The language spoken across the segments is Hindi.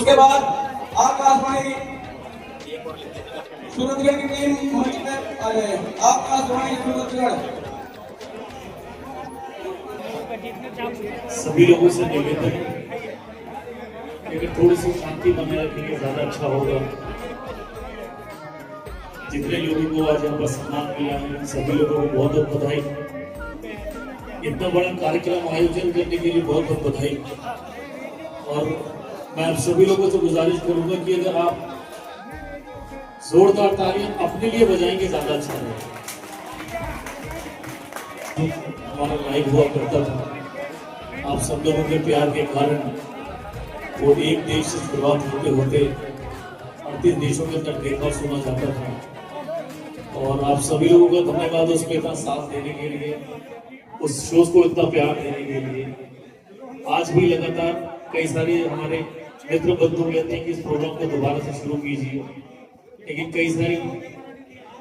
उसके बाद आकाशवाणी सूरजगढ़ की टीम मंच पर आ जाए। आकाशवाणी सूरजगढ़। सभी लोगों से निवेदन है कि थोड़ी सी शांति बनाए रखेंगे ज्यादा अच्छा होगा। जितने लोगों को आज यहाँ पर सम्मान मिला है सभी लोगों को बहुत बहुत बधाई। इतना बड़ा कार्यक्रम आयोजन करने के लिए बहुत बहुत बधाई। और मैं आप सभी लोगों से गुजारिश करूंगा कि अगर आप जोरदार तालियां अपने लिए बजाएंगे ज्यादा अच्छा रहेगा। हमारा लाइव हुआ करता था, आप सब लोगों के प्यार के कारण वो एक देश से शुरुआत होते होते 38 देशों के अंदर देखा सुना जाता था। और आप सभी लोगों का धन्यवाद उसमें इतना साथ देने के लिए, उस शो को इतना प्यार देने के लिए। आज भी लगातार कई सारे हमारे मित्र बंधु कहते हैं कि इस प्रोग्राम को दोबारा से शुरू कीजिए, लेकिन कई सारी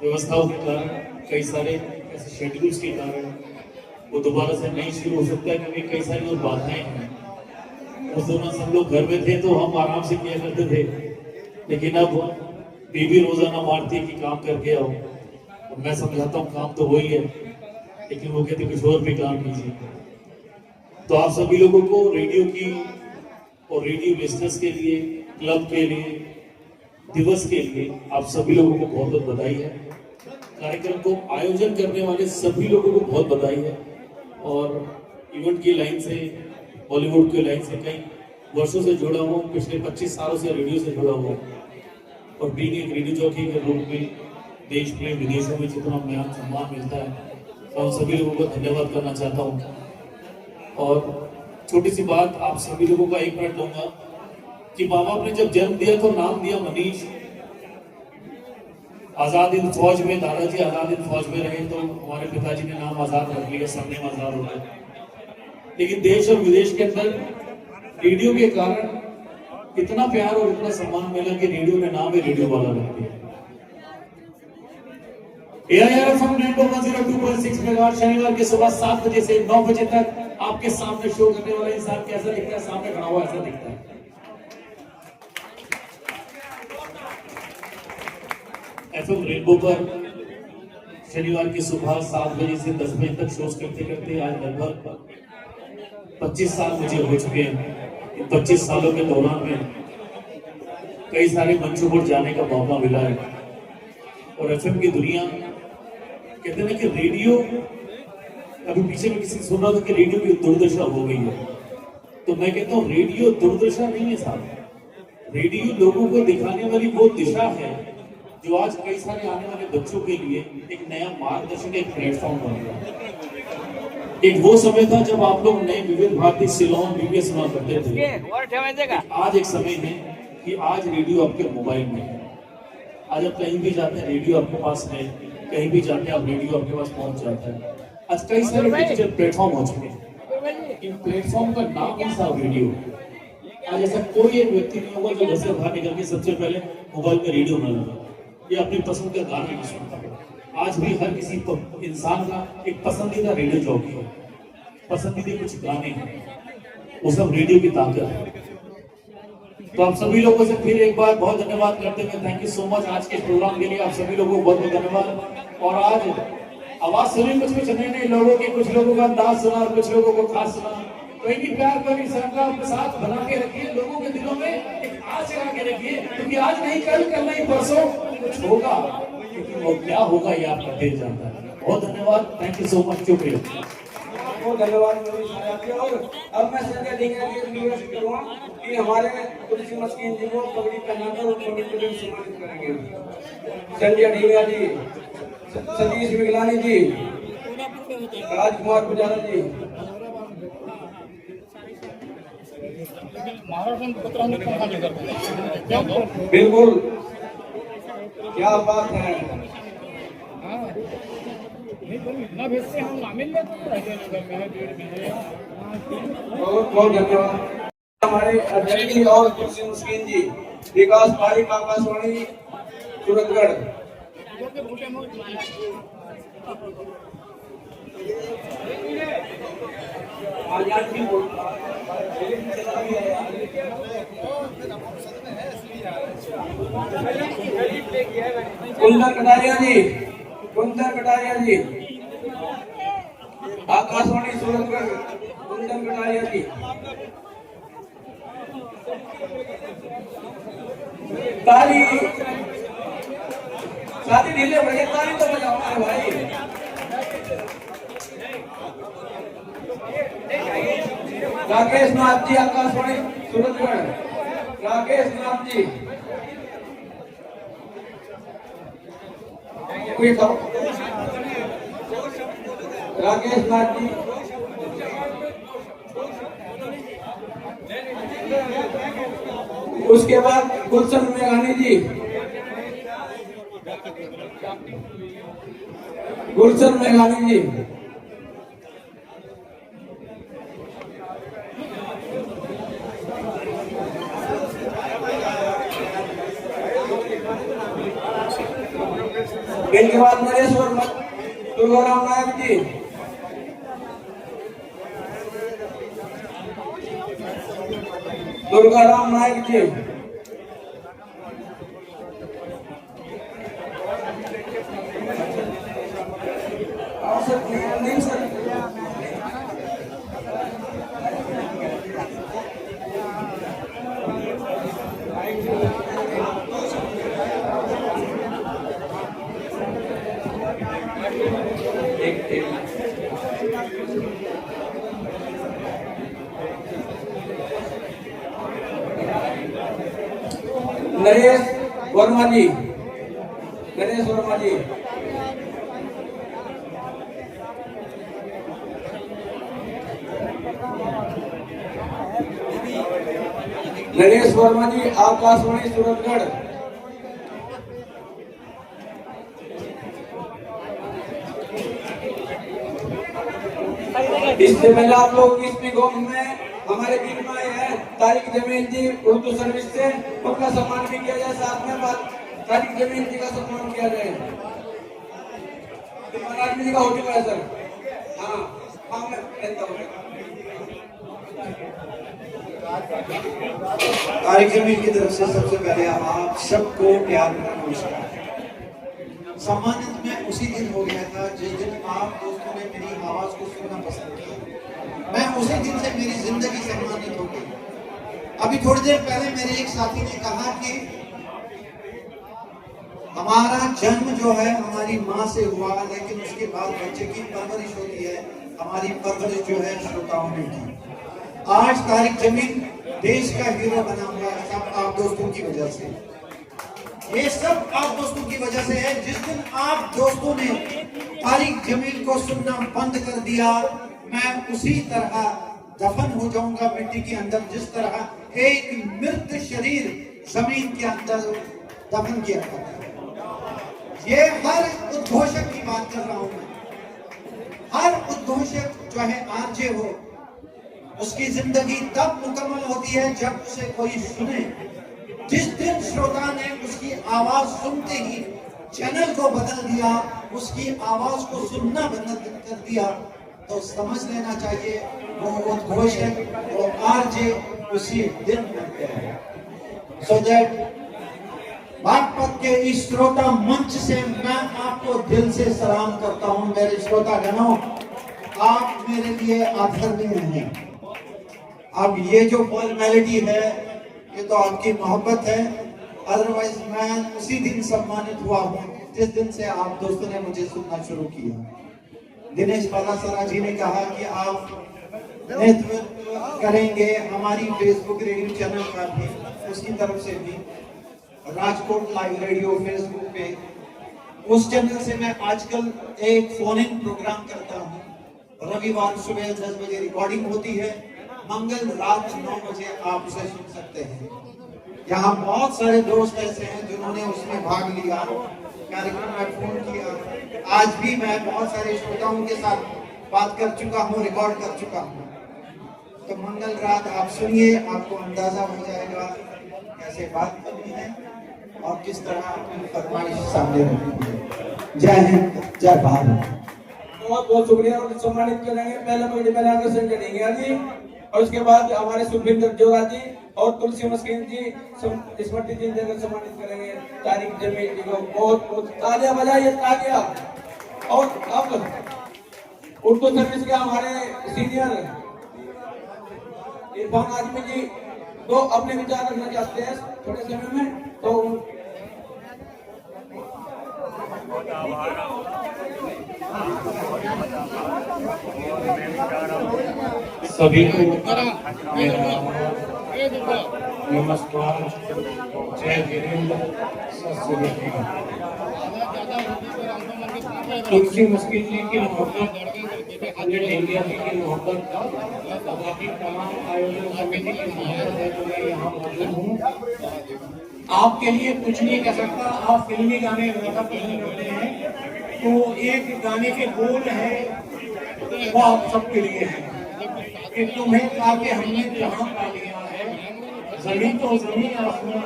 व्यवस्थाओं के कारण, कई सारे ऐसे शेड्यूल्स के कारण वो दोबारा से नहीं शुरू हो सकता है, क्योंकि कई सारी और बाधाएं हैं। उस दौरान सब लोग घर में थे तो हम आराम से किया करते थे, लेकिन अब बीबी रोजाना मारती है कि काम करके आओ। मैं समझाता हूँ काम तो वही है, लेकिन वो कहते कुछ और भी काम कीजिए। तो आप सभी लोगों को रेडियो की और रेडियो लिस्टर्स के लिए, क्लब के लिए, दिवस के लिए आप सभी लोगों को बहुत बहुत बधाई है। कार्यक्रम को आयोजन करने वाले सभी लोगों को बहुत बधाई है। और इवेंट की लाइन से, बॉलीवुड की लाइन से कई वर्षों से जुड़ा हूँ, पिछले 25 सालों से रेडियो से जुड़ा हुआ। और बीइंग एक रेडियो जॉकी के रूप में देश में विदेशों में जितना मान सम्मान मिलता है, तो उन सभी लोगों को धन्यवाद करना चाहता हूँ। और छोटी सी बात आप सभी लोगों का 1 मिनट दूंगा कि बाबा ने जब जन्म दिया तो नाम दिया मनीष। आजाद हिंद फौज में, दादाजी आजाद हिंद फौज में रहे तो हमारे पिताजी ने नाम आजाद रख लिया, सरनेम आजाद हो गया। लेकिन देश और विदेश के अंदर रेडियो के कारण इतना प्यार और इतना सम्मान मिला कि रेडियो ने नाम ही रेडियो वाला रख दिया। AIR-FM 102.6 मेगाहर्ट्ज शनिवार के सुबह 7 बजे से 9 बजे तक आपके सामने शो करने वाला इंसान कैसा दिखता है? सामने खड़ा हुआ ऐसा दिखता है। FM रेनबो पर शनिवार की सुबह 7 बजे से 10 बजे तक शोज करते करते आज लगभग 25 साल मुझे हो चुके हैं। इन 25 सालों के दौरान में कई सारे मंचों पर जाने का मौका मिला है। और FM की दुनिया कहते हैं कि रेडियो, अभी पीछे में किसी सुन रहा था कि रेडियो की दुर्दशा हो गई है, तो मैं कहता हूँ रेडियो दुर्दशा नहीं है साहब। रेडियो लोगों को दिखाने वाली वो दिशा है जो आज कई सारे आने वाले बच्चों के लिए एक नया मार्गदर्शन, एक प्लेटफॉर्म बन गया। एक वो समय था जब आप लोग नए विविध भारती, सिलोन, बीबीएस सुना करते थे। आज एक समय है कि आज रेडियो आपके मोबाइल में है। आज आप कहीं भी जाते हैं रेडियो आपके पास है, कहीं भी जाते हैं आप रेडियो आपके पास पहुंच जाता है। आज कई सारे डिजिटल प्लेटफॉर्म हो चुके हैं। इन प्लेटफॉर्म का नाम ही था रेडियो। आज ऐसा कोई एक व्यक्ति नहीं होगा जो घर से बाहर निकल के सबसे पहले मोबाइल में रेडियो न लगा या अपनी पसंद का गाना नहीं सुनता। आज भी हर किसी इंसान का एक पसंदीदा रेडियो जॉकी है, पसंदीदा कुछ गाने हैं, वो सब रेडियो की ताकत है। तो आप सभी लोगों से फिर एक बार बहुत धन्यवाद करते हुए थैंक यू सो मच आज के प्रोग्राम के लिए। आप सभी लोगों को बहुत बहुत धन्यवाद। और आज आवाज सुनी कुछ नए लोगों की, कुछ लोगों का अंदाज सुना और कुछ लोगों को खास सुना। तो इन्हीं प्यार भरी संख्या के साथ बना के रखिए, लोगों के दिलों में एक आस लगा के रखिए, क्योंकि आज नहीं कल, कल नहीं परसों कुछ होगा, लेकिन वो क्या होगा ये आपका दिल जानता है। बहुत धन्यवाद, थैंक यू सो मच, शुक्रिया। बहुत धन्यवाद। और अब मैं संजय ढींगरा जी को रिक्वेस्ट करूंगा कि हमारे तुलसी मस्कीन जी को पगड़ी पहनाकर और पगड़ी को सम्मानित करेंगे। संजय ढींगरा जी, सतीश मिगलानी जी, राजकुमार पुजारा जी। बिल्कुल, क्या बात है। बहुत बहुत धन्यवाद हमारे अध्यक्ष और तुलसी मुस्किन जी, विकास पारिक, आकाशवाणी सूरजगढ़। आज कुंदन कटारिया जी, कुंदन कटारिया जी, आकाशवाणी सूरतगढ़, कुंदन कटारिया जी। ताली शादी ढीले बजे ताली तो बजाओ मेरे भाई। राकेश नाथ जी, आकाशवाणी सूरतगढ़, राकेश नाथ जी, कोई खाओ। राकेश नाथ जी, उसके बाद गुलशन मेघानी जी, गुलशन मेघानी जी, इनके बाद नरेश वर्मा, दुर्गाराम नायक जी, दुर्गाराम नायक जी, नहीं सर, नरेश वर्मा जी, नरेश वर्मा जी, नरेश वर्मा जी, आकाशवाणी सूरतगढ़। इससे पहले आप लोग इस गाँव में हमारे बीच में आए हैं तारिक जमील जी उर्दू सर्विस से, उनका सम्मान भी किया जाए। साथ में तारिक जमील जी का सम्मान किया जाए। महाराज जी का हो चुका है सर। हाँ हाँ मैं तारिक जमील की तरफ से सबसे पहले आप सबको प्यार भरा नमस्कार। सम्मानित मैं उसी दिन हो गया था जिस दिन आप दोस्तों ने मेरी आवाज को सुनना पसंद किया। मैं उसी दिन से मेरी जिंदगी सम्मानित हो गई। अभी थोड़ी देर पहले मेरे एक साथी ने कहा कि हमारा जन्म जो है हमारी माँ से हुआ, लेकिन उसके बाद बच्चे की परवरिश होती है। हमारी परवरिश जो है श्रोताओं ने की। आज तारिक जमील देश का हीरो बना हुआ है, सब आप दोस्तों की वजह से। ये सब आप दोस्तों की वजह से है। जिस दिन आप दोस्तों ने तारिक जमील को सुनना बंद कर दिया, मैं उसी तरह दफन हो जाऊंगा मिट्टी के अंदर, जिस तरह एक मृत शरीर जमीन के अंदर दफन किया जाता है। ये हर उद्घोषक की बात कर रहा हूं मैं। हर उद्घोषक जो है आरजे हो, उसकी जिंदगी तब मुकम्मल होती है जब उसे कोई सुने। जिस दिन श्रोता ने उसकी आवाज सुनते ही चैनल को बदल दिया, उसकी आवाज को सुनना बंद कर दिया, तो समझ लेना चाहिए वो उद्घोषक, वो आरजे उसी दिन बनते हैं। सो दैट बागपत के इस श्रोता मंच से मैं आपको दिल से सलाम करता हूं। मेरे श्रोता गणों, आप मेरे लिए आदरणीय हैं। अब ये जो फॉर्मेलिटी है ये तो आपकी मोहब्बत है, अदरवाइज मैं उसी दिन सम्मानित हुआ हूँ जिस दिन से आप दोस्तों ने मुझे सुनना शुरू किया। दिनेश पालासरा जी ने कहा कि आप नेतृत्व करेंगे हमारी फेसबुक रेडियो चैनल का भी, उसकी तरफ से भी राजकोट लाइव रेडियो फेसबुक पे, उस चैनल से मैं आजकल एक फोन इन प्रोग्राम करता हूँ। रविवार सुबह 10 बजे रिकॉर्डिंग होती है, मंगल रात 9 बजे आप उसे सुन सकते हैं। यहाँ बहुत सारे दोस्त ऐसे हैं जिन्होंने उसमें भाग लिया, कार्यक्रम में फोन किया। आज भी मैं बहुत सारे श्रोताओं के साथ बात कर चुका हूँ, रिकॉर्ड कर चुका हूँ। तो मंगल रात आप सुनिए, आपको अंदाजा हो जाएगा कैसे बात करनी है और किस तरह अपनी फरमाइश सामने रखनी है। जय हिंद, जय भारत। बहुत बहुत शुक्रिया और सम्मानित करेंगे। पहले आकर्षण करेंगे और उसके बाद हमारे सुखविंदर जोरा जी और तुलसी मस्किन जी स्मृति जी जगह सम्मानित करेंगे तारिक जमील जी को। बहुत बहुत तालियां बजाइए, तालियां। और अब उर्दू सर्विस के हमारे सीनियर इरफान आजमी जी तो अपने विचार रखना चाहते हैं थोड़े समय में, तो सभी को मेरा नमस्कार, जय वीरेंद्र, सत श्री अकाल। तुलसी मस्किन जी की मोहब्बत, अजय इंडिया जी की मोहब्बत, बाकी तमाम आयोजन समिति की मोहब्बत है तो मैं यहाँ मौजूद हूँ। आपके लिए कुछ नहीं कह सकता, आप फिल्मी गाने ज्यादा पसंद करते हैं, तो एक गाने के बोल है वो आप सबके लिए है कि तुम्हें पाके हमने जहाँ पा लिया है, जमीन तो जमीन आसमान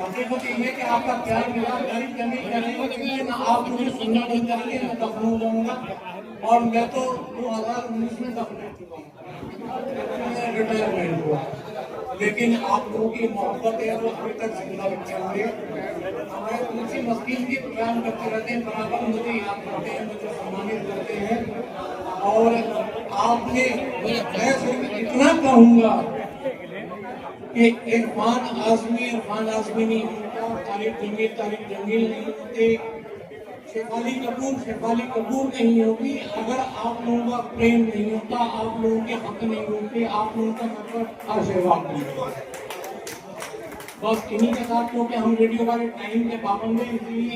हकीकत ये कि आपका प्यार मिला, गरीब जमीन करेंगे ना, आप मुझे सुनना नहीं करेंगे, मैं दफन हो जाऊंगा। और मैं तो 2019 में दफन हो चुका हूँ, रिटायरमेंट हुआ, लेकिन आप लोगों की मोहब्बत है वो अभी तक जिंदा रखेंगे। हमारे तुलसी मस्किन भी प्रोग्राम करते रहते हैं, बराबर मुझे याद करते हैं, मुझे सम्मानित करते हैं। और आपने मैं इतना कहूँगा कि इरफान आजमी नहीं होता, तारिक जमील नहीं होते, शेफाली कपूर नहीं होती अगर आप लोगों का प्रेम नहीं होता, आप लोगों के हक नहीं होते, आप लोगों का मतलब आशीर्वाद नहीं होता। बस इन्हीं के साथ, क्योंकि हम रेडियो वाले टाइम के पाबंद हैं, इसलिए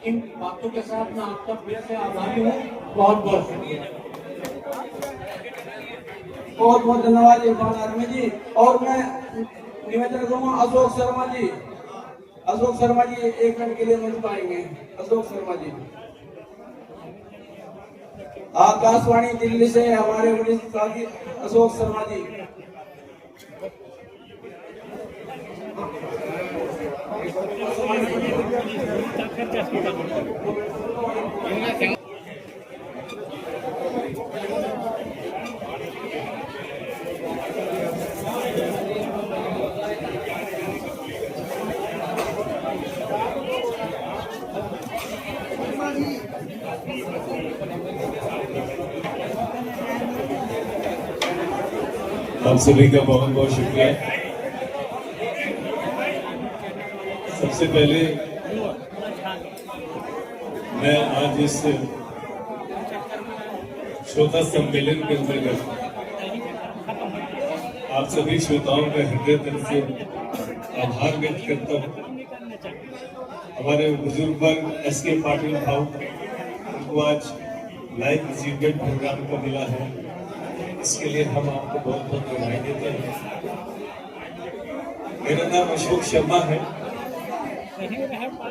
इन बातों के साथ मैं आपका फिर से आभारी हूँ। बहुत बहुत शुक्रिया। बहुत बहुत धन्यवाद इरफान आजमी जी। और मैं निवेदन करूंगा अशोक शर्मा जी 1 मिनट के लिए मंच पाएंगे। अशोक शर्मा जी आकाशवाणी दिल्ली से हमारे वरिष्ठ साथी अशोक शर्मा जी। आप सभी का बहुत बहुत शुक्रिया। सबसे पहले मैं आज इस श्रोता सम्मेलन के अंतर्गत आप सभी श्रोताओं का हृदय दिल से आभार व्यक्त करता हूँ। हमारे बुजुर्ग वर्ग एस.के. पाटिल भाव उनको आज लाइव अचीवमेंट प्रोग्राम को मिला है, इसके लिए हम आपको बहुत बहुत बधाई देते हैं। मेरा नाम अशोक शर्मा है।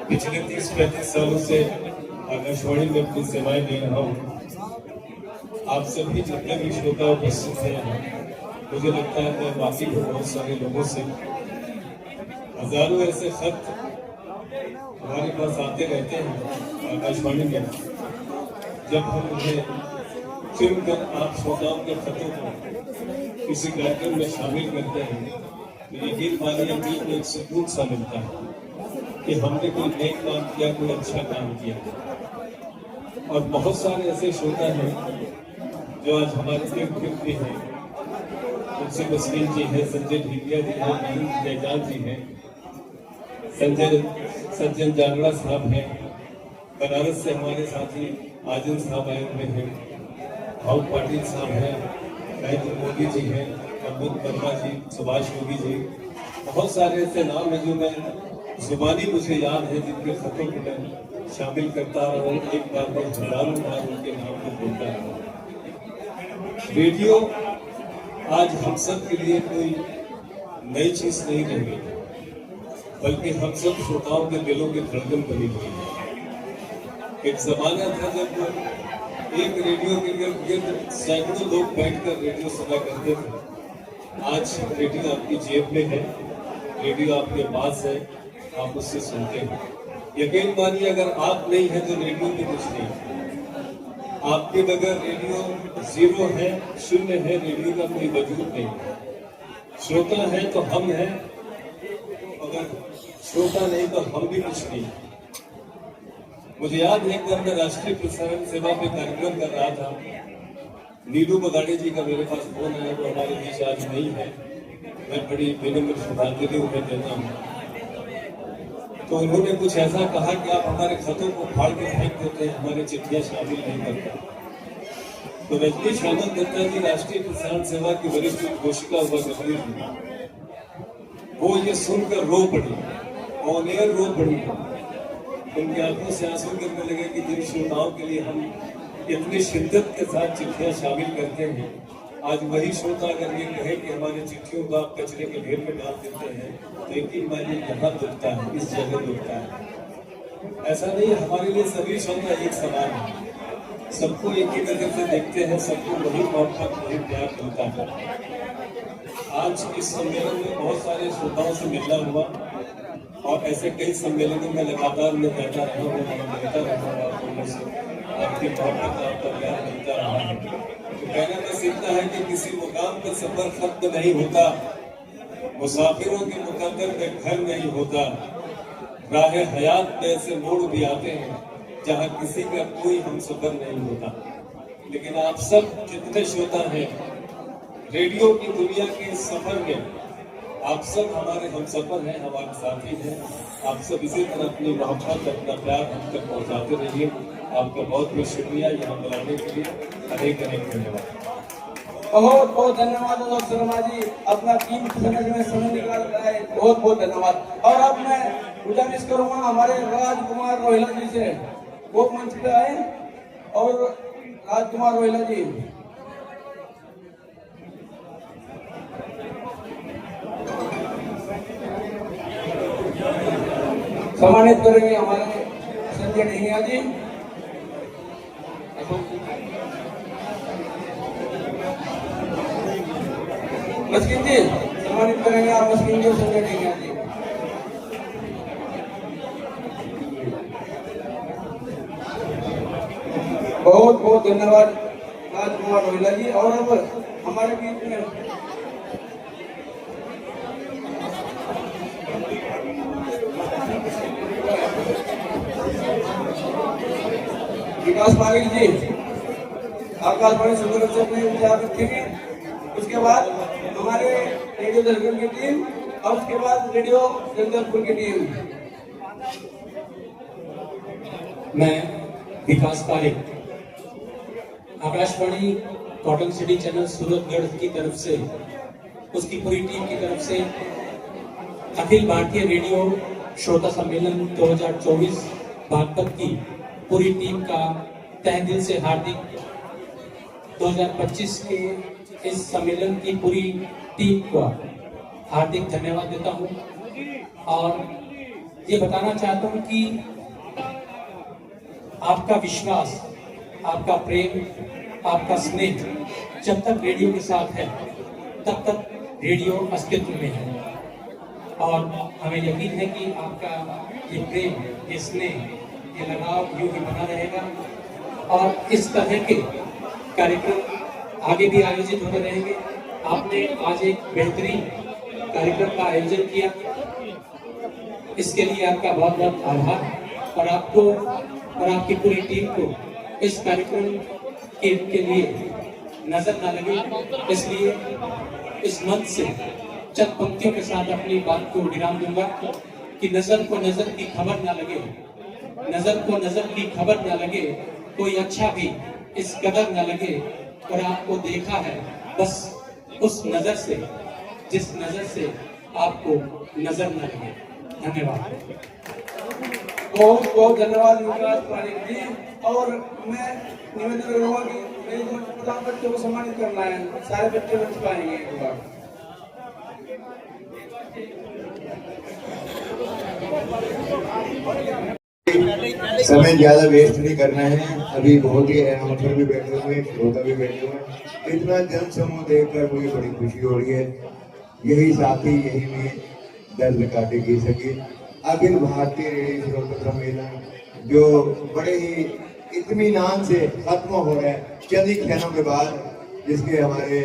पिछले 30-35 सालों से आकाशवाणी में अपनी सेवाएं दे रहा हूँ। आप सभी जितने भी श्रोता उपस्थित हैं, मुझे लगता है मैं वाकिफ हूँ बहुत सारे लोगों से। हजारों ऐसे खत हमारे पास आते रहते हैं आकाशवाणी में, जब हम उन्हें चुनकर आप श्रोताओं के खतों को किसी कार्यक्रम में शामिल करते हैं तो यकीन मानिए दिल को एक सुकून सा मिलता है कि हमने कोई नेक काम किया, कोई अच्छा काम किया। और बहुत सारे ऐसे श्रोता हैं जो आज हमारे इर्द गिर्द भी हैं। तुलसी मस्किन जी हैं, संजय ढीलिया जी हैं, जयजान जी हैं, सज्जन जागड़ा साहब हैं, बनारस से हमारे साथी आजन साहब आए हुए हैं, भाव पाटिल साहब हैं, नरेंद्र मोदी जी हैं, अमृत वर्मा जी, सुभाष योगी जी। बहुत सारे ऐसे नाम हैं जो मैं जुबानी मुझे याद है, जिनके खतों को मैं शामिल करता रहा हूँ। एक बार में हजारों बार उनके नाम को बोलता रहा। रेडियो आज हम सब के लिए कोई नई चीज नहीं रह गई, बल्कि हम सब श्रोताओं के दिलों की धड़कन बनी हुई है। एक जमाना था जब एक रेडियो के गिर्द सैकड़ों लोग बैठकर रेडियो सुना करते थे। आज रेडियो आपकी जेब में है, रेडियो आपके पास है, आप उससे सुनते हैं। यकीन मानिए अगर आप नहीं है तो रेडियो भी कुछ नहीं है। आपके बगैर रेडियो जीरो है, शून्य है, रेडियो का कोई वजूद नहीं है। श्रोता है तो हम हैं, अगर श्रोता नहीं तो हम भी कुछ नहीं। मुझे याद है एक बार मैं राष्ट्रीय प्रसारण सेवा पे कार्यक्रम कर रहा था। नीलू बगाड़े जी का मेरे पास फोन आया, वो हमारे बीच आज नहीं है, मैं बड़ी विनम्र श्रद्धांजलि उन्हें देता हूँ। तो उन्होंने कुछ ऐसा कहा कि आप हमारे खतों को फाड़ के फेंक देते हैं, हमारे चिट्ठियां शामिल नहीं करते। तो रजनीश हेमंत दत्ता जी राष्ट्रीय प्रसारण सेवा की वरिष्ठ उद्घोषिका हुआ करती थी, वो ये सुनकर रो पड़ी, ऑन एयर रो पड़ी। उनकी आंखों से आंसू गिरने लगे कि जिन श्रोताओं के लिए हम इतनी शिद्दत के साथ चिट्ठियां शामिल करते हैं, आज वही श्रोता अगर ये कहे कि हमारी चिट्ठियों को आप कचरे के ढेर में डाल देते हैं, तो यकीन मानिए यहाँ दुखता है, इस जगह दुखता है। ऐसा नहीं है, हमारे लिए सभी श्रोता एक समान है, सबको एक ही नजर से देखते हैं, सबको वही मोहब्बत वही प्यार मिलता है। आज इस सम्मेलन में बहुत सारे श्रोताओं से मिलना हुआ और ऐसे कई सम्मेलनों में लगातार मैं बैठा रहा हूँ, मिलता रहा हूँ, आपकी मोहब्बत आपका प्यार मिलता रहा है। तो कहना बस इतना है कि किसी मुकाम पर सफर खत्म नहीं होता, मुसाफिरों के मुकद्दर में घर नहीं होता, राह हयात में ऐसे मोड़ भी आते हैं जहाँ किसी का कोई हम सफर नहीं होता। लेकिन आप सब जितने श्रोता हैं रेडियो की दुनिया के इस सफर में, आप सब हमारे हम सफर हैं, हमारे साथी हैं। आप सब इसी तरह अपनी मोहब्बत अपना प्यार हम तक पहुँचाते रहिए। आपका बहुत बहुत शुक्रिया यहाँ बुलाने के लिए, अनेक अनेक धन्यवाद। बहुत बहुत धन्यवाद अशोक शर्मा जी, अपना कीमती समय निकाल रहा है, बहुत बहुत धन्यवाद। और अब मैं गुजारिश करूंगा हमारे राजकुमार रोहिला जी से, वो मंच पे आए। और राजकुमार रोहिला जी सम्मानित करेंगे हमारे संजय ढेंगिया जी। मस्किन जी सम्मानित करेंगे आप, मस्किन जी संजय ढेंगिया जी। बहुत बहुत धन्यवाद राजकुमार रोहिला जी। और अब हमारे बीच में विकास पागिल जी आकाशवाणी सुंदर से अपने विचार रखेंगे। उसके बाद हमारे रेडियो दर्शन की टीम और उसके बाद रेडियो जगदलपुर की टीम। मैं Vikas Pagil Akashvani cotton city channel Suratgarh की तरफ से, उसकी पूरी टीम की तरफ से अखिल भारतीय रेडियो श्रोता सम्मेलन 2024 बागपत की पूरी टीम का तहे दिल से हार्दिक 2025 के इस सम्मेलन की पूरी टीम को हार्दिक धन्यवाद देता हूं। और ये बताना चाहता हूं कि आपका विश्वास, आपका प्रेम, आपका स्नेह जब तक रेडियो के साथ है तब तक रेडियो अस्तित्व में है। और हमें यकीन है कि आपका ये प्रेम, ये स्नेह, ये लगाव यूं ही बना रहेगा और इस तरह के कार्यक्रम आगे भी आयोजित होते रहेंगे। आपने आज एक बेहतरीन कार्यक्रम का आयोजन किया, इसके लिए आपका बहुत बहुत आभार। और आपको और आपकी पूरी टीम को इस कार्यक्रम के लिए नजर न लगे, इसलिए इस मंच से चंद पंक्तियों के साथ अपनी बात को विराम दूंगा कि नजर को नजर की खबर न लगे, नजर को नजर की खबर न लगे, कोई अच्छा भी इस कदर न लगे, और आपको देखा है बस उस नजर से जिस नजर से आपको नजर न लगे। धन्यवाद। बहुत बहुत धन्यवाद विकास पारिक जी। और मैं निवेदन करूंगा कि मेरे प्रधान बच्चों को सम्मानित करना है, सारे बच्चे बच पाएंगे एक बार। समय ज्यादा वेस्ट नहीं करना है। अभी बहुत ही अनाउंसर भी बैठे हुए हैं, श्रोता भी बैठे हुए हैं। इतना जन समूह देखकर मुझे बड़ी खुशी हो रही है। यही साथी, यही में दर्द काटे की सके। अखिल भारतीय रेडियो श्रोता सम्मेलन जो बड़े ही इत्मीनान से खत्म हो रहा है चंद ही क्षणों के बाद, जिसके हमारे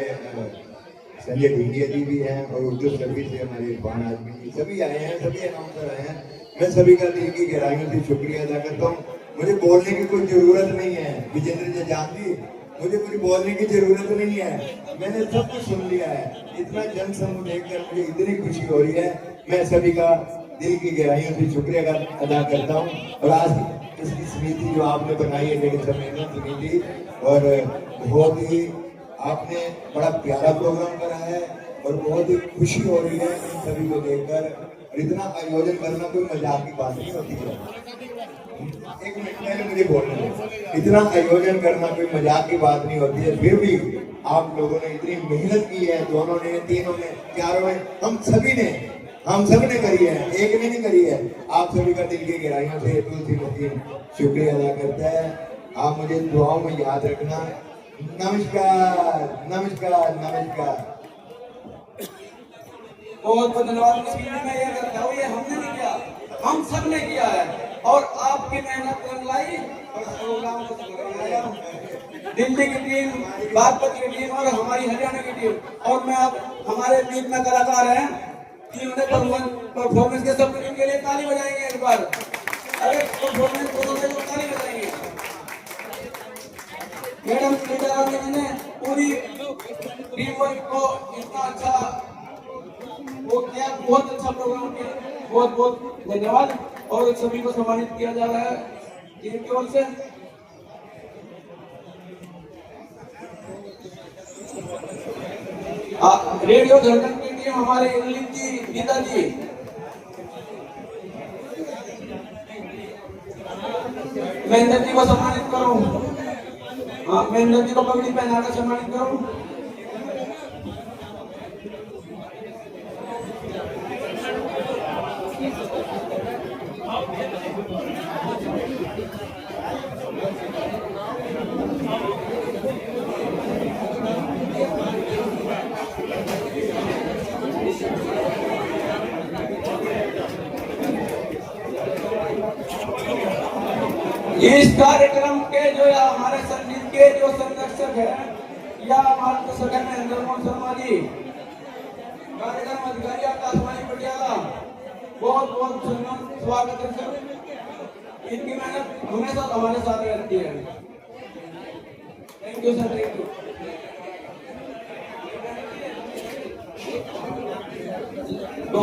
संजय ढींगिया जी भी हैं और उर्दू सर्विस से हमारे इरफान आजमी जी सभी आए हैं, सभी अनाउंसर आए हैं। मैं सभी का दिल की गहराइयों से शुक्रिया अदा करता हूँ। मुझे बोलने की कोई जरूरत नहीं है, विजेंद्र जी जानती, मुझे कुछ बोलने की जरूरत नहीं है, मैंने सब कुछ सुन लिया है। इतना जन समूह देखकर मुझे इतनी खुशी हो रही है। मैं सभी का दिल की गहराइयों से शुक्रिया अदा करता हूँ। और आज इसकी समिति जो आपने बनाई है, मेरे सम्मेलन समिति, और बहुत ही आपने बड़ा प्यारा प्रोग्राम करा है और बहुत ही खुशी हो रही है इन सभी को देखकर। और इतना आयोजन करना कोई मजाक की बात नहीं होती है। एक मिनट पहले मुझे बोलने दो, इतना आयोजन करना कोई मजाक की बात नहीं होती है। फिर भी आप लोगों ने इतनी मेहनत की है, दोनों ने, तीनों ने, चारों ने, हम सब ने करी है, एक ने नहीं करी है। आप सभी का दिल की गहराइयों से तुलसी मसीह शुक्रिया अदा करता है। आप मुझे दुआओं में याद रखना। नमस्कार नमस्कार नमस्कार। बहुत बहुत धन्यवाद। मैं ये कहता हूँ, ये हमने नहीं किया, हम सब ने किया है। और आपकी मेहनत रंग लाई और प्रोग्राम को सफल बनाया। दिल्ली की टीम, बागपत की टीम और हमारी हरियाणा की टीम, और मैं अब हमारे बीच में कलाकार हैं, इन्होंने परफॉर्मेंस के सब के लिए ताली बजाएंगे एक बार। अरे परफॉर्मेंस तो ताली बजाएंगे। मैडम ने पूरी टीम वर्क को इतना अच्छा वो किया, बहुत अच्छा प्रोग्राम किया। बहुत बहुत धन्यवाद। और सभी को सम्मानित किया जा रहा है इनकी ओर से। रेडियो धड़कन की टीम, हमारे इंग्लिश जी, गीता जी, महेंद्र जी को सम्मानित करूं। हाँ, महेंद्र जी को पगड़ी पहनाकर सम्मानित करूं। इस कार्यक्रम के जो हमारे संगीत के जो संरक्षक है या हमारे सदन में नरेंद्र मोहन शर्मा जी, कार्यक्रम अधिकारी आकाशवाणी पटियाला, बहुत बहुत स्वागत है सर। इनकी मेहनत हमेशा हमारे साथ रहती है। Thank you sir, thank you. तो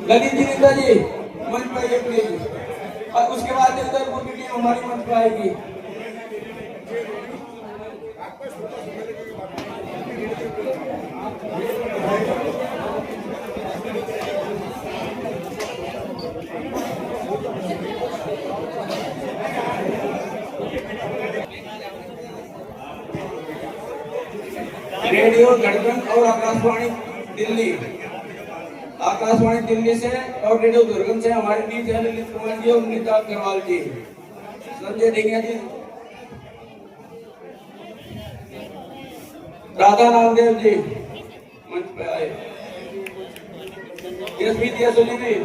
ललित जी, नेता जी मंच पर आइए प्लीज। और उसके बाद उदयपुर की टीम हमारी मंच पर आएगी। रेडियो धड़कन और आकाशवाणी दिल्ली से और रेडियो धड़कन से हमारे बीच है ललित कुमार जी और नीता अग्रवाल जी, संजय ढींगिया जी, राधा नामदेव जी मंच पे आए, यशमीत यसुली जी,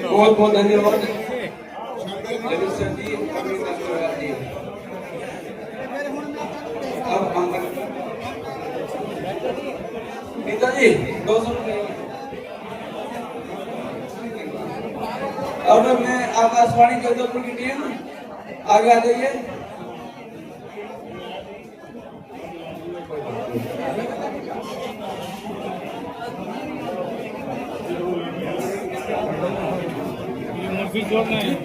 बहुत बहुत धन्यवाद ललित सर जी, अब हम नीता जी 200 रुपये। अब मैं आकाशवाणी जगदलपुर की टीम आगे आ जाइए। एक मिनट।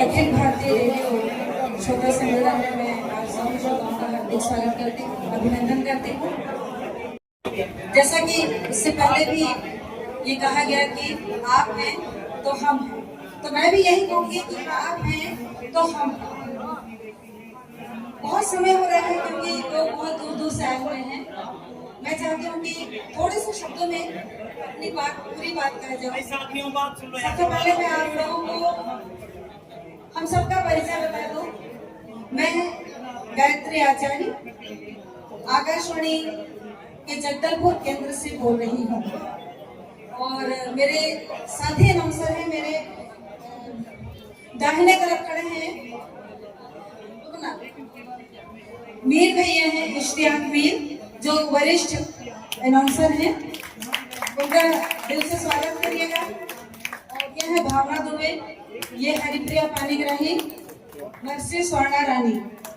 अखिल भारतीय रेडियो श्रोता सम्मेलन में मैं आप सभी श्रोताओं का हार्दिक स्वागत करती हूँ, अभिनंदन करती हूँ। जैसा कि इससे पहले भी ये कहा गया कि आप हैं तो हम हैं, तो मैं भी यही कहूँगी कि आप हैं तो हम हैं। बहुत समय हो रहा है क्योंकि लोग बहुत दूर दूर से आए हुए हैं। मैं चाहती हूँ कि थोड़े से शब्दों में अपनी पूरी बात कह जाए। सबसे पहले मैं आप लोगों को हम सबका परिचय बता दूं। मैं गायत्री आचार्य आकाशवाणी के जगदलपुर केंद्र से बोल रही हूँ और मेरे साथी अनाउंसर हैं, मेरे दाहिने तरफ खड़े हैं मीर भैया हैं, इश्तियाक मीर जो वरिष्ठ अनाउंसर हैं, उनका दिल से स्वागत करिएगा। और यह है भावना दुबे, ये हरिप्रिया पानीग्राही, नरसी स्वर्णा रानी।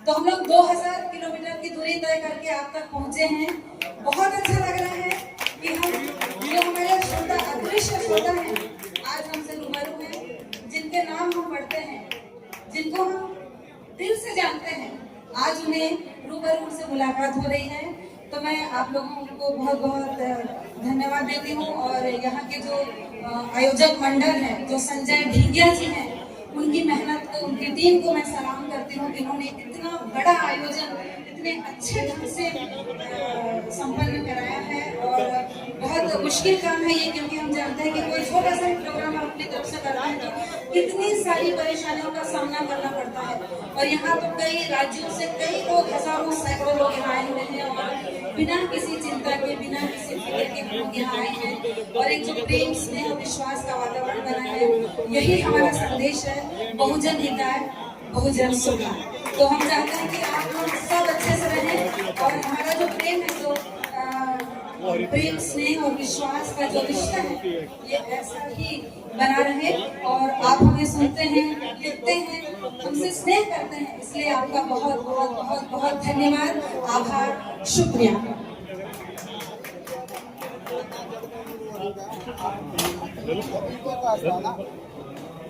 तो हम लोग 2000 किलोमीटर की दूरी तय करके आप तक पहुंचे हैं। बहुत अच्छा लग रहा है कि हम जो हमारे श्रोता अदृश्य श्रोता हैं आज हमसे रूबरू हैं, जिनके नाम हम पढ़ते हैं, जिनको हम दिल से जानते हैं, आज उन्हें रूबरू उनसे मुलाकात हो रही है। तो मैं आप लोगों को बहुत बहुत धन्यवाद देती हूँ। और यहाँ के जो आयोजक मंडल है, जो संजय ढींगिया जी हैं, उनकी मेहनत को, उनकी टीम को मैं सलाम करती हूँ कि इन्होंने इतना बड़ा आयोजन इतने अच्छे ढंग से संपन्न कराया है। और बहुत मुश्किल काम है ये, क्योंकि हम जानते हैं कि कोई छोटा सा प्रोग्राम अपनी तरफ से करते हैं तो कितनी सारी परेशानियों का सामना करना पड़ता है। और यहाँ तो कई राज्यों से कई लोग, हजारों सैकड़ों लोग यहाँ आए हुए हैं और बिना किसी चिंता के, बिना किसी फिक्र के लोग यहाँ आए हैं और एक जो प्रेम, स्नेह, विश्वास का वातावरण बना है, यही हमारा संदेश है, बहुजन हिताय बहुजन सुखाय। तो हम चाहते हैं कि आप लोग सब अच्छे से रहें और हमारा जो प्रेम है, जो प्रेम, स्नेह और विश्वास का जो रिश्ता है, ये ऐसा ही बना रहे। और आप हमें सुनते हैं, लिखते हैं, हमसे स्नेह करते हैं, इसलिए आपका बहुत बहुत बहुत बहुत धन्यवाद, आभार, शुक्रिया।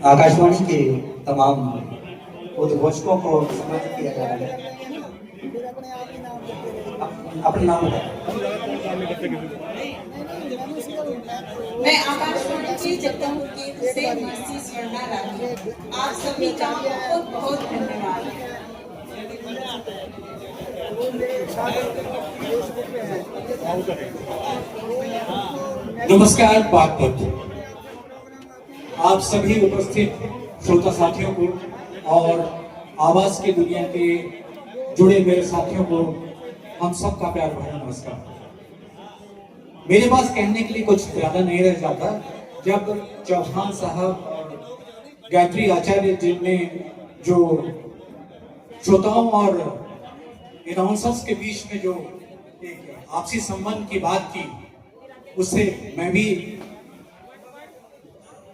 आकाशवाणी के तमाम उद्घोषकों को सम्मानित किया जा रहा है। अपना नाम मैं आकाशवाणी की जगदलपुर केंद्र से नरसी स्वर्णा रानी, आप सभी का बहुत बहुत धन्यवाद। नमस्कार बागपत, आप सभी उपस्थित श्रोता साथियों को और आवाज की दुनिया के जुड़े मेरे साथियों को हम सबका प्यार भरा नमस्कार। मेरे पास कहने के लिए कुछ ज्यादा नहीं रह जाता। जब चौहान साहब और गायत्री आचार्य जी ने जो श्रोताओं और अनाउंसर्स के बीच में जो एक आपसी संबंध की बात की, उससे मैं भी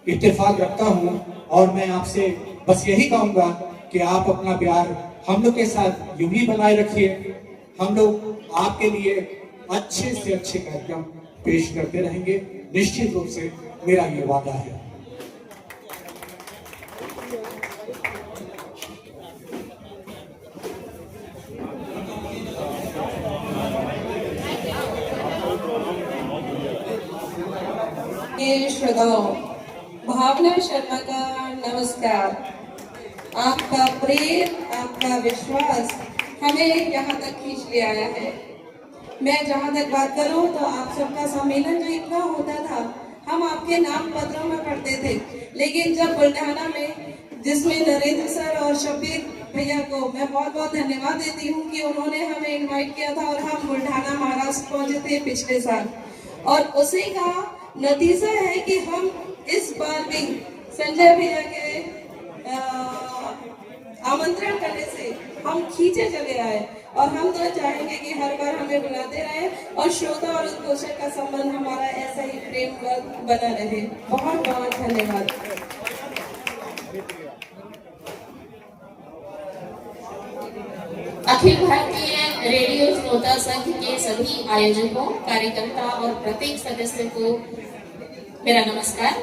इत्तेफाक रखता हूं और मैं आपसे बस यही कहूंगा कि आप अपना प्यार हम लोग के साथ यूं ही बनाए रखिए। हम लोग आपके लिए अच्छे से अच्छे कार्यक्रम पेश करते रहेंगे, निश्चित रूप से मेरा ये वादा है। श्रोताओं, भावना शर्मा का नमस्कार। आपका प्रेम, आपका विश्वास हमें यहाँ तक खींच ले आया है। मैं जहाँ तक बात करूँ तो आप सबका सम्मेलन जो इतना होता था, हम आपके नाम पत्रों में पढ़ते थे, लेकिन जब बुल्ढाना में, जिसमें नरेंद्र सर और शब्बीर भैया को मैं बहुत बहुत धन्यवाद देती हूँ कि उन्होंने हमें इनवाइट किया था और हम बुल्ढाना महाराष्ट्र पहुँचे थे पिछले साल, और उसी का नतीजा है कि हम इस बार भी संजय भैया के आमंत्रण करने से हम खींचे चले आए। और हम तो चाहेंगे कि हर बार हमें बुलाते रहे और श्रोता और उद्घोषक का संबंध हमारा ऐसा ही प्रेम बना रहे। बहुत बहुत धन्यवाद। अखिल भारतीय रेडियो श्रोता संघ के सभी आयोजकों, कार्यकर्ता और प्रत्येक सदस्य को मेरा नमस्कार।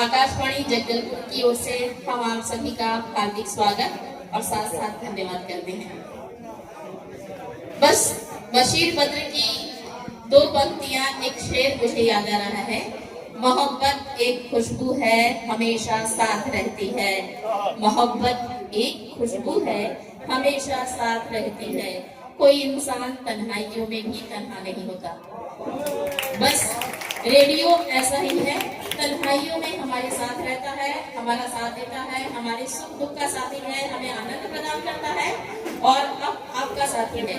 आकाशवाणी जगदलपुर की ओर से हम आप सभी का हार्दिक स्वागत और साथ साथ धन्यवाद करते हैं। बस बशीर बद्र की 2 पंक्तियां, एक शेर मुझे याद आ रहा है। मोहब्बत एक खुशबू है, हमेशा साथ रहती है। मोहब्बत एक खुशबू है, हमेशा साथ रहती है। कोई इंसान तन्हाइयों में भी तन्हा नहीं होता। बस रेडियो ऐसा ही है, तन्हाइयों में हमारे साथ रहता है, हमारा साथ देता है, हमारे सुख दुख का साथी है, हमें आनंद प्रदान करता है और अब आपका साथी है।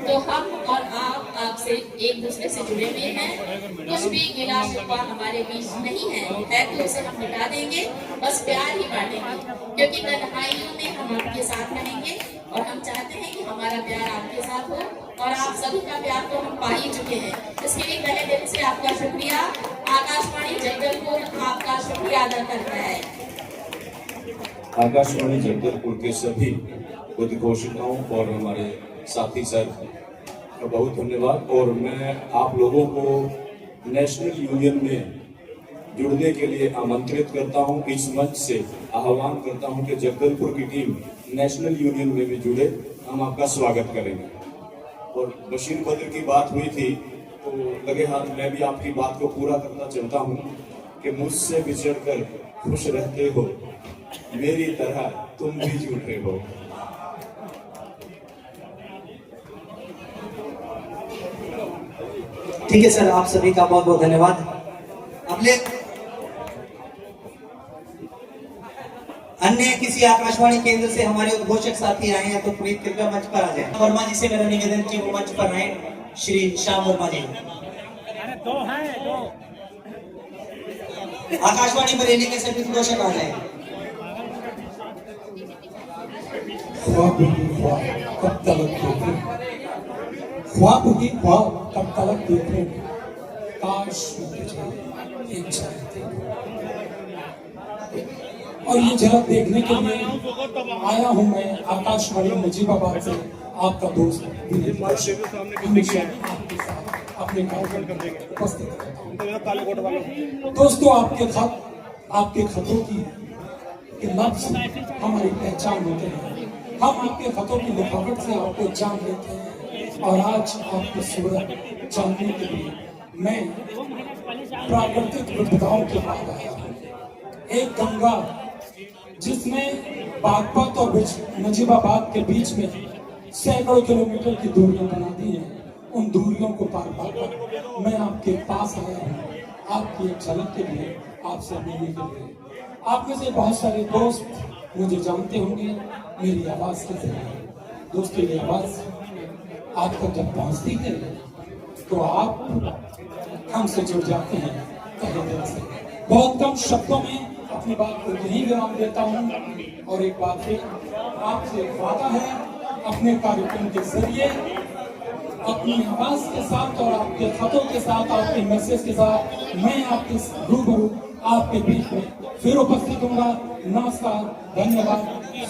तो हम और आप आपसे एक दूसरे से जुड़े हुए हैं। कुछ भी गिला शिकवा हमारे बीच नहीं है तो उसे हम मिटा देंगे, बस प्यार ही बांटेंगे, क्योंकि तन्हाइयों में हम आपके साथ रहेंगे और हम चाहते हैं कि हमारा प्यार आपके साथ हो और आप सभी का प्यार तो हम पा ही चुके हैं। इसके लिए तहे दिल से आपका शुक्रिया। आकाशवाणी जगदलपुर आपका शुक्रिया अदा करता है। आकाशवाणी जगदलपुर के सभी उद्घोषकों और हमारे साथी सर का बहुत धन्यवाद। और मैं आप लोगों को नेशनल यूनियन में जुड़ने के लिए आमंत्रित करता हूं। इस मंच से आह्वान करता हूं कि जगदलपुर की टीम नेशनल यूनियन में भी जुड़े, हम आपका स्वागत करेंगे। और बशीर बद्र की बात हुई थी तो लगे हाथ मैं भी आपकी बात को पूरा करना चाहता हूं कि मुझसे बिछड़कर खुश रहते हो, मेरी तरह तुम भी झूठे हो। ठीक है सर, आप सभी का बहुत बहुत धन्यवाद। अगले अन्य किसी आकाशवाणी केंद्र से हमारे उद्घोषक साथी आए हैं तो प्लीज कृपया मंच पर आ जाए। वर्मा जी से मेरा निवेदन कि वो मंच पर आए। श्री श्याम वर्मा जी। आकाशवाणी बरेली के सभी उद्घोषक आ जाए। ख्वाब कब तलक देखे, ख्वाब ही ख्वाब कब तलक देखे, काश मुझे एक झलक देखो। और ये झलक देखने के लिए आया हूं मैं आकाशवाणी नजीबाबाद से, आपका दोस्त हमेशा आपके साथ अपने कार्यक्रम उपस्थित रहता हूं। दोस्तों, आपके खत, आपके खतों की लफ्ज हमारी पहचान होते हैं। हम आपके खतों की लिखावट से आपको जान लेते हैं और आज आपकी सूरत जानने के लिए मैं प्राकृतिक विपदाओं के बाद आया हूँ। एक गंगा जिसमें बागपत और नजीबाबाद के बीच में सैकड़ों किलोमीटर की दूरियां बना दी हैं, उन दूरियों को पार कर मैं आपके पास आया हूँ, आपकी एक झलक के लिए, आपसे मिलने के लिए। आप में से बहुत सारे दोस्त मुझे जानते होंगे मेरी आवाज़ के जरिए। दोस्तों, ये आवाज़ आप तक जब पहुँचती है तो आप हमसे जुड़ जाते हैं तहे दिल से। बहुत कम शब्दों में अपनी बात को यहीं विराम देता हूँ और एक बात है, आपसे वादा है अपने कार्यक्रम के जरिए, अपनी आवाज के साथ और आपके खतों के साथ, आपके मैसेज के साथ मैं आपके रूबरू आपके बीच में फिर उपस्थित होऊंगा। नमस्कार, धन्यवाद,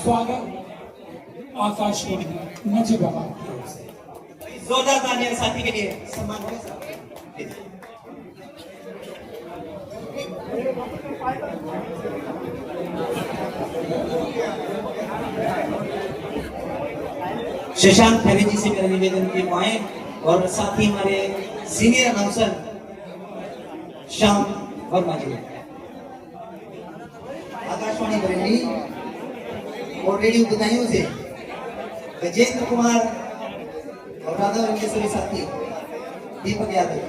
स्वागत आकाशवाणी नजीबाबाद की ओर से। जोरदार तालियां साथी के लिए। सम्मान होगा। शशांक खरे जी से मेरा निवेदन की आए और साथ ही हमारे सीनियर अनाउंसर श्याम वर्मा जी। आकाशवाणी बरेली और रेडियो बधाइयों से गजेंद्र कुमार और राधा उनके सभी साथी दीपक यादव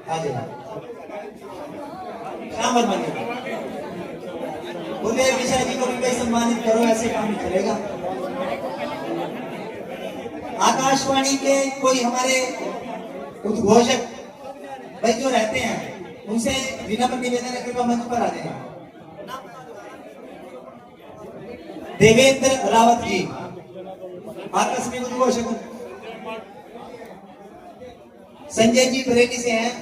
आ जाए। श्याम वर्मा जी बोले, मिश्रा जी को भी सम्मानित करो, ऐसे काम चलेगा। आकाशवाणी के कोई हमारे उद्घोषक भाई जो रहते हैं उनसे विनम्र निवेदन है, कृपया मंच पर आ जाए। देवेंद्र रावत जी आकस्मिक उद्घोषक। संजय जी बरेली से हैं,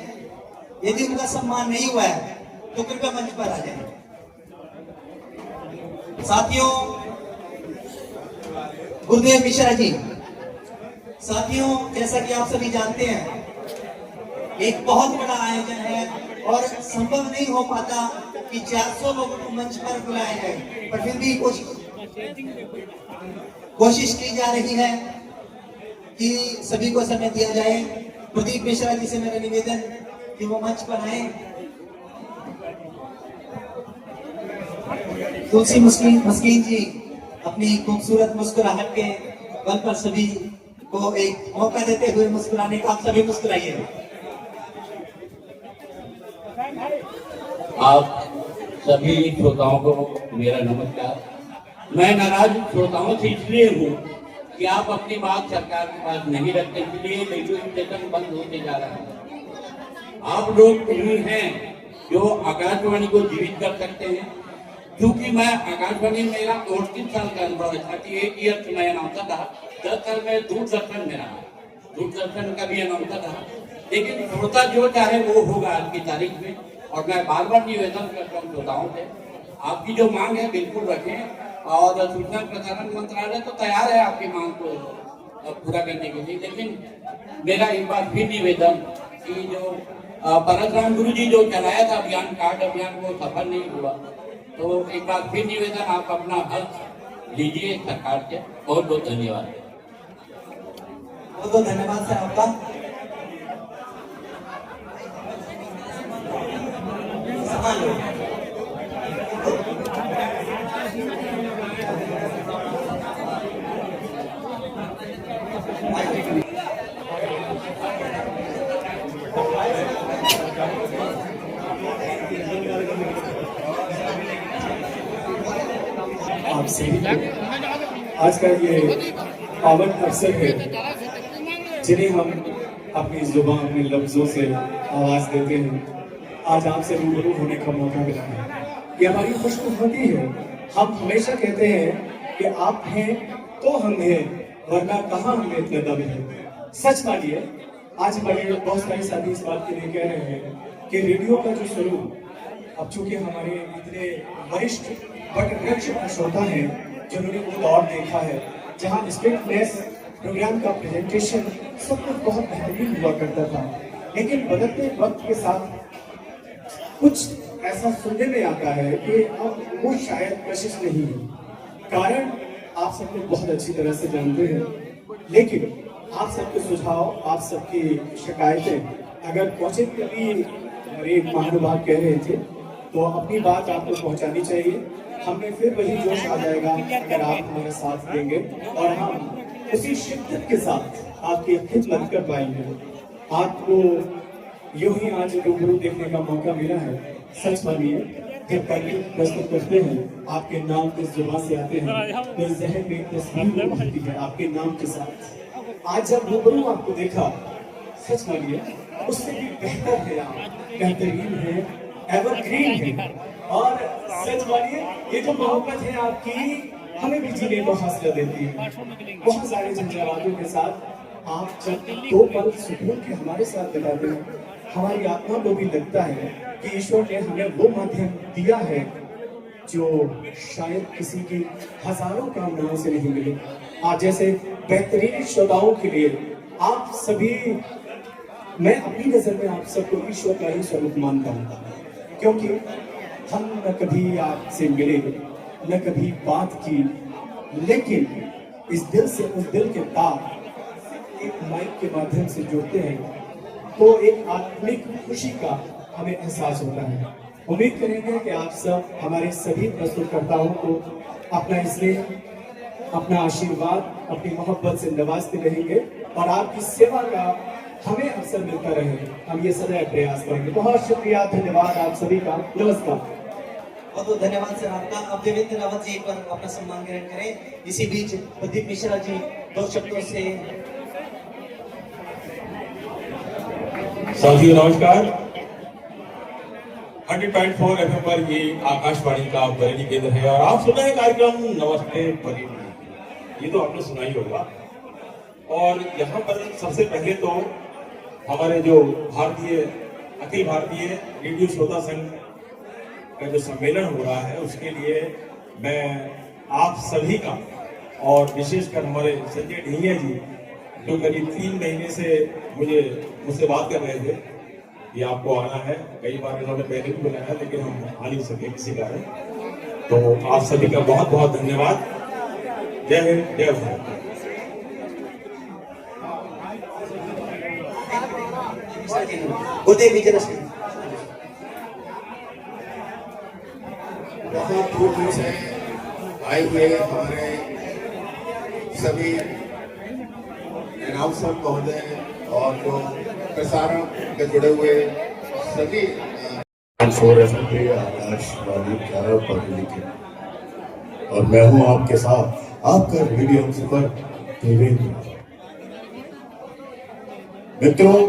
यदि उनका सम्मान नहीं हुआ है तो कृपया मंच पर आ जाए। साथियों, गुरुदेव मिश्रा जी साथियों, जैसा कि आप सभी जानते हैं, एक बहुत बड़ा आयोजन है और संभव नहीं हो पाता कि 400 लोगों को मंच पर बुलाया जाए, पर फिर भी कोशिश की जा रही है कि सभी को समय दिया जाए। प्रदीप मिश्रा जी से मेरा निवेदन कि वो मंच पर आए। तुलसी मस्कीन जी अपनी खूबसूरत मुस्कुराहट के बल पर सभी को एक मौका देते हुए मुस्कुराने का, आप सभी मुस्कुराइए। आप सभी श्रोताओं को मेरा नमस्कार। मैं नाराज श्रोताओं से इसलिए हूँ कि आप अपनी बात सरकार के पास नहीं रखते, इसलिए रेडियो स्टेशन बंद होते जा रहा है। आप लोग ही हैं जो आकाशवाणी को जीवित कर सकते हैं। क्योंकि मैं आकाशवाणी में मेरा 38 साल का अनुभव है। 38 ईयर्स मैं अनाउंसर था। 10 साल में दूरदर्शन में रहा, दूरदर्शन का भी अनाउंसर था। लेकिन श्रोता जो चाहे वो होगा आज की तारीख में। और मैं बार बार निवेदन करता हूँ श्रोताओं से, आपकी जो मांग है बिल्कुल रखें। और सूचना प्रसारण मंत्रालय तो तैयार है आपकी मांग को पूरा करने के लिए। लेकिन मेरा एक बार फिर निवेदन कि जो परशुराम गुरु जी जो चलाया था अभियान, कार्ड अभियान, वो सफल नहीं हुआ। तो एक बार फिर निवेदन, आप अपना हल लीजिए सरकार से। बहुत बहुत धन्यवाद। बहुत बहुत धन्यवाद सर आपका। आप सभी आज का ये पावन अवसर है जिन्हें हम अपनी जुबान, अपने लफ्जों से आवाज देते हैं। आज आपसे रूबरू होने का मौका मिला है, ये हमारी खुशकिस्मती है। हम हमेशा कहते हैं कि आप हैं तो हम हैं, वरना कहाँ हमें इतना दम है। सच मानिए, आज हमारे बहुत सारे साथी इस बात के लिए कह रहे हैं कि रेडियो का जो स्वरूप, अब चूंकि हमारे इतने वरिष्ठ वटवृक्ष श्रोता हैं जिन्होंने वो दौर देखा है जहाँ स्ट्रिक्टनेस, प्रोग्राम का प्रेजेंटेशन सब कुछ बहुत बेहतरीन हुआ करता था। लेकिन बदलते वक्त के साथ कुछ ऐसा सुनने में आता है कि अब वो शायद कोशिश नहीं है। कारण आप सब लोग बहुत अच्छी तरह से जानते हैं, लेकिन आप सबके सुझाव, आप सबकी शिकायतें अगर पहुंचे, कभी हमारे एक महानुभाव कह रहे थे, तो अपनी बात आपको पहुंचानी चाहिए। हमें फिर वही जोश आ जाएगा अगर आप हमारा साथ देंगे और हम उसी शिद्दत के साथ आपकी खिदमत कर पाएंगे। आपको यूं ही आज रूबरू देखने का मौका मिला है। सच मानिए, जब कार्यक्रम प्रस्तुत करते हैं, आपके नाम किस जुबान से आते हैं तो जहन में तस्वीर उभरती है आपके नाम के साथ। आज जब रूबरू आपको देखा, सच मानिए उससे भी बेहतर है, आप बेहतरीन है, एवरग्रीन है। और सच मानिए, ये जो मोहब्बत है आपकी हमें भी जीने को हौसला देती है। बहुत सारे झंझावातों के साथ आप जब दो पल सुकून के हमारे साथ बिताते हैं, हमारी आत्मा को भी लगता है कि ईश्वर ने हमें वो माध्यम दिया है जो शायद किसी की हजारों कामनाओं से नहीं मिले। आज जैसे बेहतरीन श्रोताओं के लिए आप सभी, मैं अपनी नजर में आप सबको ईश्वर का ही स्वरूप मानता हूँ, क्योंकि हम न कभी आपसे मिले, न कभी बात की, लेकिन इस दिल से उस दिल के तार एक माइक के माध्यम से जुड़ते हैं तो एक आत्मिक खुशी का हमें एहसास होता है। उम्मीद करेंगे कि आप सब हमारे सभी प्रस्तुतकर्ताओं को अपना स्नेह, अपना आशीर्वाद, अपनी मोहब्बत से नवाजते रहेंगे और आपकी सेवा का हमें अवसर मिलता रहे। हम ये सदैव प्रयास करेंगे। बहुत शुक्रिया, धन्यवाद आप सभी का। नमस्कार। बहुत बहुत धन्यवाद सर आपका। अब देवेंद्र रावत जी एक बार अपना सम्मान ग्रहण करें। इसी बीच प्रदीप मिश्रा जी दो शब्दों से। साथियों नमस्कार। 100.4 FM पर ये आकाशवाणी का बरेली केंद्र है और आप सुन रहे हैं कार्यक्रम नमस्ते बरेली। ये तो आपने सुना ही होगा। और यहाँ पर सबसे पहले तो हमारे जो अखिल भारतीय रेडियो श्रोता संघ का जो सम्मेलन हो रहा है, उसके लिए मैं आप सभी का और विशेषकर हमारे संजय ढिंगिया जी जो करीब 3 महीने से मुझसे बात कर रहे थे कि आपको आना है। कई बार इन्होंने पहले भी बुलाया लेकिन हम आ नहीं सके किसी कारण। तो आप सभी का बहुत बहुत धन्यवाद। जय हिंद, जय भारत। बहुत दूर दूर से आए हुए हमारे सभी अनाउंसर महोदय और जो प्रसारण में जुड़े हुए सभी आकाशवाणी 11 पढ़े लिखे, और मैं हूं आपके साथ आपका रेडियो हमसफर देवेंद्र। मित्रों,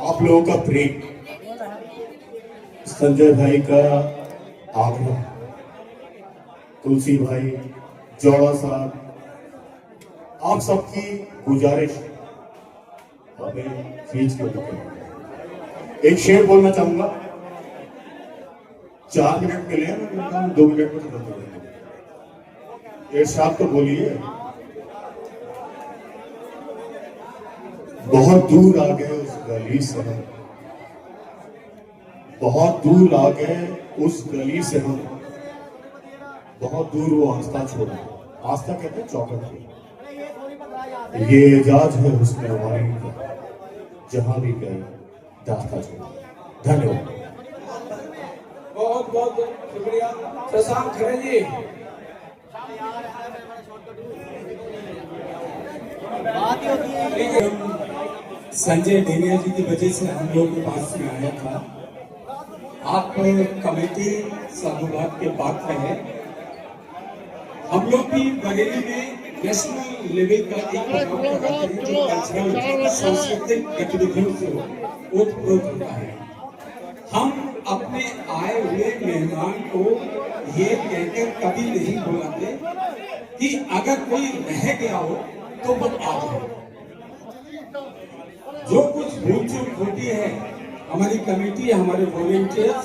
आप लोगों का प्रेम, संजय भाई का आग्रह, तुलसी भाई, जोड़ा साहब, आप सबकी गुजारिश हमें खींच के लेकर एक शेर बोलना चाहूंगा। 4 मिनट मिले हैं, मैं 2 मिनट में खत्म कर देंगे। इरशाद तो बोलिए। बहुत दूर आ गए उस गली से हम, बहुत दूर आ गए उस गली से हम, बहुत दूर वो आस्था छोड़ा। आस्था कहते हैं चौखट को। ये एजाज है उसमें हमारी का, जहां भी गए दास्ता छोड़ा। धन्यवाद। बहुत बहुत शुक्रिया शशांक खरे जी। संजय ढेनिया जी की वजह से हम लोग के पास में आया था। आप कमेटी साधुवाद के पात्र हैं। हम लोग भी बरेली में नेशनल लेवल का एक प्रोग्राम कराते हैं जो कल्चरल सांस्कृतिक गतिविधियों से ओतप्रोत होता है। हम अपने आए हुए मेहमान को ये कहकर कभी नहीं बुलाते कि अगर कोई रह गया हो तो वो आ जाए। जो कुछ भूल चूक होती है हमारी कमेटी, हमारे वॉलंटियर्स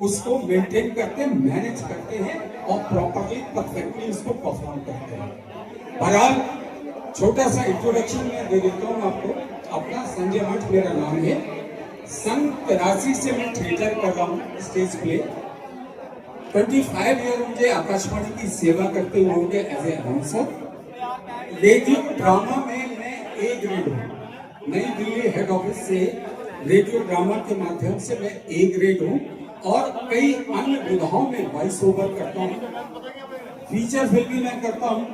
उसको मेंटेन करते, मैनेज करते हैं और प्रॉपर्ली परफेक्टली उसको परफॉर्म करते हैं। बहरहाल छोटा सा इंट्रोडक्शन मैं दे देता हूँ आपको। अपना संजय मठ मेरा नाम है। सन 83 से मैं थिएटर कर रहा हूँ, स्टेज प्ले। 25 ईयर मुझे आकाशवाणी की सेवा करते हुए हो गए as a announcer. Radio drama में मैं ए ग्रेड हूँ। नई दिल्ली हेड ऑफिस से रेडियो ड्रामा के माध्यम से मैं ए ग्रेड हूँ और कई अन्य विधाओं में वॉइस ओवर करता हूँ। फीचर फिल्म भी मैं करता हूँ।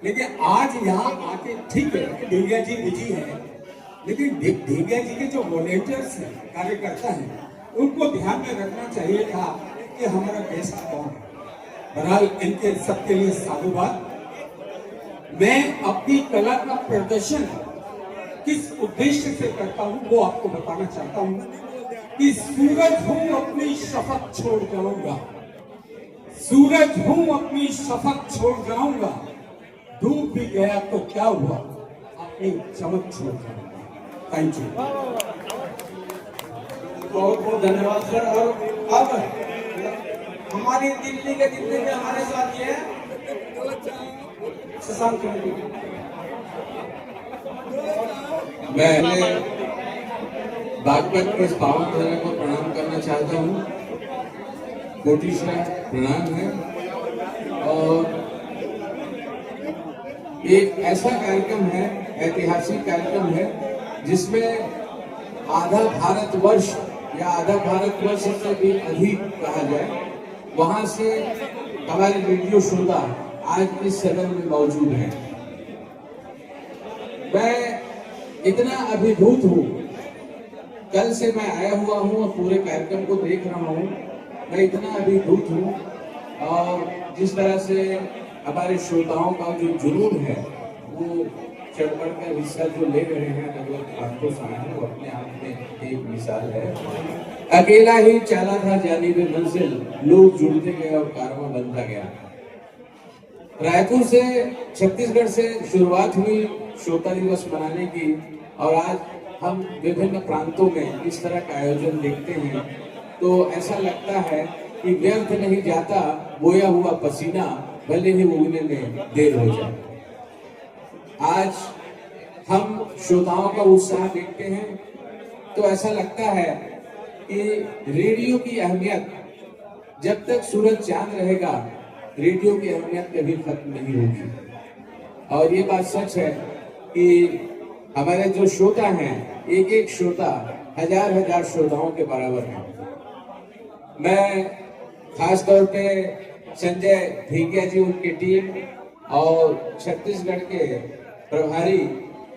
लेकिन आज यहाँ आके ठीक है ढेंगिया जी बिजी है, लेकिन ढेंगिया जी के जो वॉलेंटियर्स हैं, कार्यकर्ता हैं, उनको ध्यान में रखना चाहिए था कि हमारा गेस्ट कौन है। बहरहाल इनके सबके लिए साधुवाद। मैं अपनी कला का प्रदर्शन किस उद्देश्य से करता हूँ वो आपको बताना चाहता हूँ कि सूरज हूँ अपनी शपथ छोड़ जाऊंगा, सूरज हूँ अपनी शपथ छोड़ जाऊंगा, डूब भी गया तो क्या हुआ, अपनी चमक छोड़ जाऊंगा। Thank you. बहुत बहुत धन्यवाद सर। और अब हमारी दिल्ली के जितने भी हमारे साथी हैं, शशांक खरे जी। मैं बागपत के इस पावन धरने को प्रणाम करना चाहता हूँ। कोटि से प्रणाम है। और एक ऐसा कार्यक्रम है, ऐतिहासिक कार्यक्रम है, जिसमें आधा भारतवर्ष या आधा भारतवर्ष से भी अधिक कहा जाए, वहां से हमारे रेडियो श्रोता आज इस सदन में मौजूद हैं। मैं इतना अभिभूत हूँ, कल से मैं आया हुआ हूँ और पूरे कार्यक्रम को देख रहा हूँ। मैं इतना अभिभूत हूँ और जिस तरह से हमारे श्रोताओं का जो जुनून है वो चढ़ बढ़ कर हिस्सा जो ले रहे हैं, लगभग आपको सामने वो अपने आप में एक मिसाल है। अकेला ही चला था जानिबे मंजिल, लोग जुड़ते गए और कारवां बनता गया। रायपुर से छत्तीसगढ़ से शुरुआत हुई श्रोता दिवस मनाने की, और आज हम विभिन्न प्रांतों में इस तरह का आयोजन देखते हैं तो ऐसा लगता है कि व्यर्थ नहीं जाता बोया हुआ पसीना, भले ही उगने में देर हो जाए। आज हम श्रोताओं का उत्साह देखते हैं तो ऐसा लगता है कि रेडियो की अहमियत जब तक सूरज चांद रहेगा, रेडियो की अहमियत कभी खत्म नहीं होगी। और ये बात सच है कि हमारे जो श्रोता हैं, एक एक श्रोता हजार हजार श्रोताओं के बराबर है। मैं खास तौर पे संजय ढींगिया जी, उनकी टीम और छत्तीसगढ़ के प्रभारी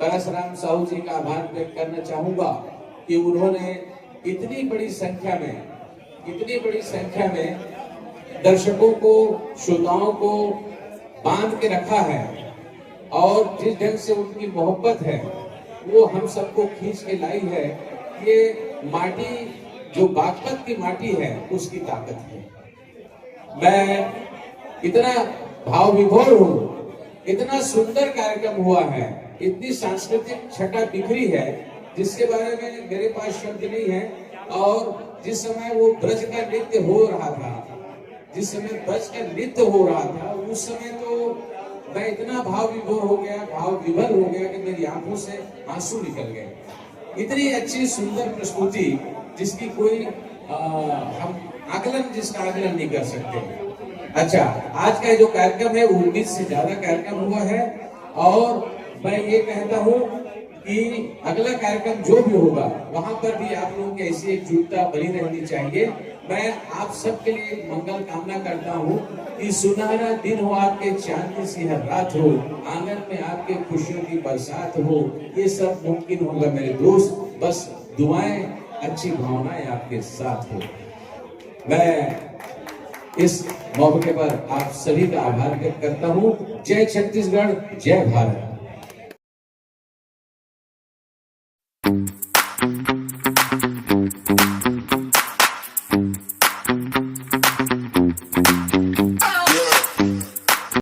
परसराम साहू जी का आभार व्यक्त करना चाहूंगा कि उन्होंने इतनी बड़ी संख्या में दर्शकों को, श्रोताओं को बांध के रखा है और जिस ढंग से उनकी मोहब्बत है वो हम सबको खींच के लाई है। ये माटी जो बागपत की माटी है उसकी ताकत है। मैं इतना भाव विभोर हूँ, इतना सुंदर कार्यक्रम हुआ है, इतनी सांस्कृतिक छटा बिखरी है जिसके बारे में मेरे पास शब्द नहीं है। और जिस समय वो ब्रज का नृत्य हो रहा था, उस समय तो मैं इतना भाव विभोर हो गया, भाव विभोर हो गया कि मेरी आंखों से आंसू निकल गए। इतनी अच्छी सुंदर प्रस्तुति जिसकी कोई हम जिसका आकलन नहीं कर सकते। अच्छा, आज का जो कार्यक्रम है 19 से ज्यादा कार्यक्रम हुआ है और मैं ये कहता हूँ कि अगला कार्यक्रम जो भी होगा वहां पर भी आप लोगों की ऐसी एकजुटता बनी रहनी चाहिए। मैं आप सबके लिए एक मंगल कामना करता हूँ कि सुनहरा दिन हो, आपके चांदनी सी हर रात हो, आंगन में आपके खुशियों की बरसात हो। ये सब मुमकिन होगा मेरे दोस्त, बस दुआएं, अच्छी भावनाएं आपके साथ हो। मैं इस मौके पर आप सभी का आभार व्यक्त करता हूँ। जय छत्तीसगढ़, जय भारत।